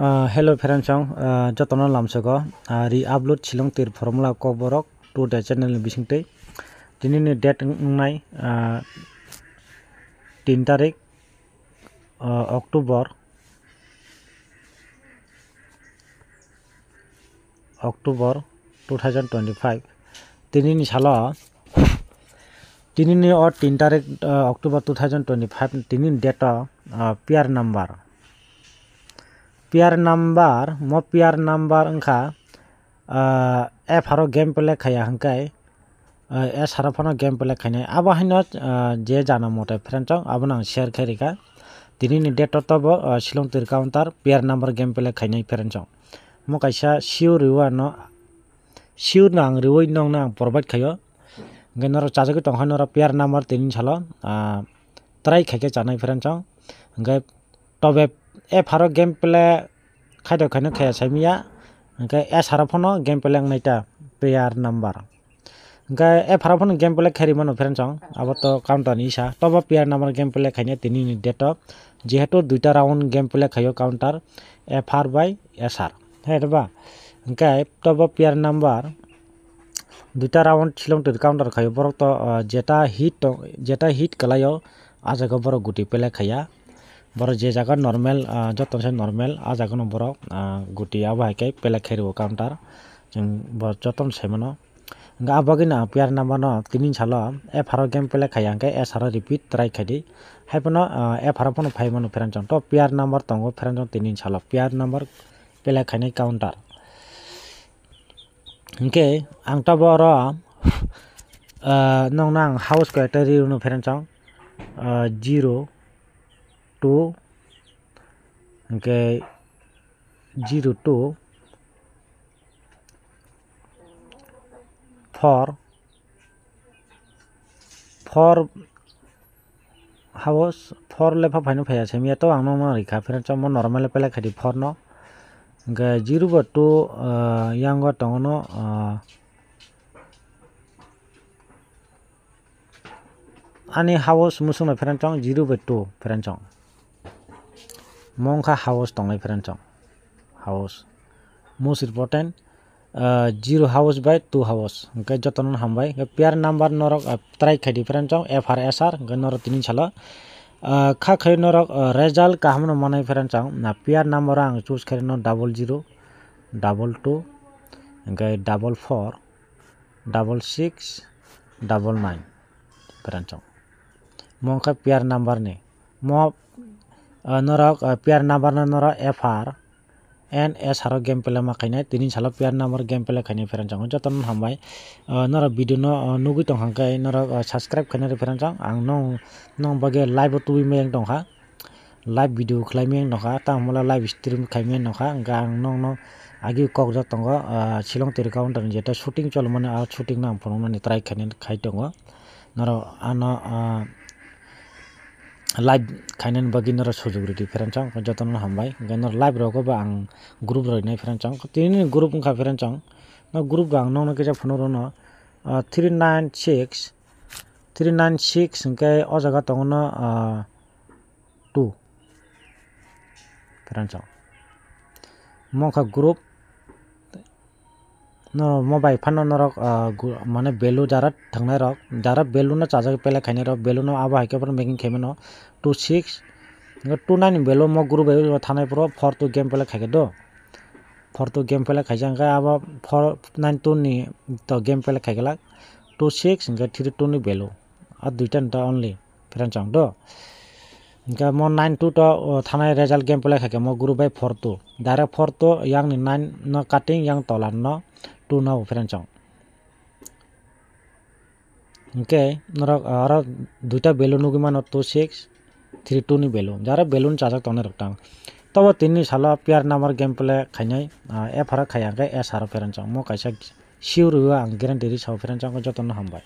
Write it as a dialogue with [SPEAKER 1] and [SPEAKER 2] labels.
[SPEAKER 1] Hello Feranchong jotono lamsago re upload chilong tir formula ko borok to the channel bisingte tini ni date ngai 3 tarik Oktober October 2025 tini ni sala tini ni or 3 tarik October 2025 tini data pair number mo pair number angka f haro game play khaya hangkai s haro phano game play khaine abo haino je jana mote friend chong abo nang share khairika tini ni date to bo silong tir counter pair number game play khaine friend chong mo kaisa sure riwa no sure nang riwoi nong nang provide khayo genor chajago tong haino pair number tini salo try khaike chanai friend chong ngai tobe f haro game play khaido khaino khaya saimia ngai s haro phano game play naita pair number ngai f haro phano game play khari mano friend chong abo to counter ni isa toba pair number game play khaine tini ni date jehetu duita round game play khayo counter fr by sr heba ngai toba pair number duita round silong tir counter khayo borok to jeta hit kalayo ajago borok guti play khaya borok je jaga normal joton se normal ajago no borok guti abo haike play khairu counter jeng bor joton se mano nga abagina pair number no tini salo f haro game play khaya ke s haro repeat try khadi haipano f haro phono phai mano friend chong to pair number tongo friend chong tini salo pair number play khaine counter nke ang to boro nong nang house category no friend chong 0 2 okay 0 2 4 house 4 lepa phaino phaya semia to ang no rikha friend chom normal pele khadi 4 no okay 0 ba 2 yang go tongo ani house musung friend chong 0 by 2 friend chong mongkha house tongai friend chong house most important 0 house by 2 house okay joton hambai pair number norok try khadi friend chong frsr gnor tini sala kha khai norok result kahmno manai friend chong na pair number ang choose khari no 00 22 okay 44 66 99 friend chong mongkha pair number ni mo norok pair number no norok fr and s haro game play ma khaine tini sala pair number game play khaine friend chong joton hambai norok video no nugui tong hangkai norok subscribe khaine friend chong ang nong bage live tu meng tong ha live video khlai meng nokha tangmola live stream khai meng nokha gang nong agi kok ja tongo silong tir counter jeta shooting chol mane shooting nang phone ni try khaine khai tongo noro ano live khainen bagi noro sujug riti friend chong joton hambai ganor live rogo ba ang group roi nai friend chong tini group kha friend chong no group gang no ke ja phone ro no 396 ke o jaga tong no 2 friend chong mongkha group no mobile phano norok mane belu jara thangnai rok jara belu na chaja pele khaine rok belu no aba haike par making khemeno 26 29 belu mo group e thanai pro 4 to game pele khaike do 4 to game pele khaijang ga aba 492 ni to game pele khaigala 26 ga 32 ni belu a duita ta only friend chong do ga mo 92 to thanai result game pele khaike mo group by 4 to direct 4 to yang ni 9 no cutting yang tolan no 2 now friend chong okay norok ara duita belu nugi mano 26 32 ni belu jara belun chajak tone roktang tobo tini sala pair number game play khainai f hara khaya ga s hara friend chong mo kaisa sure ang guarantee ri sa friend chong joton hambai।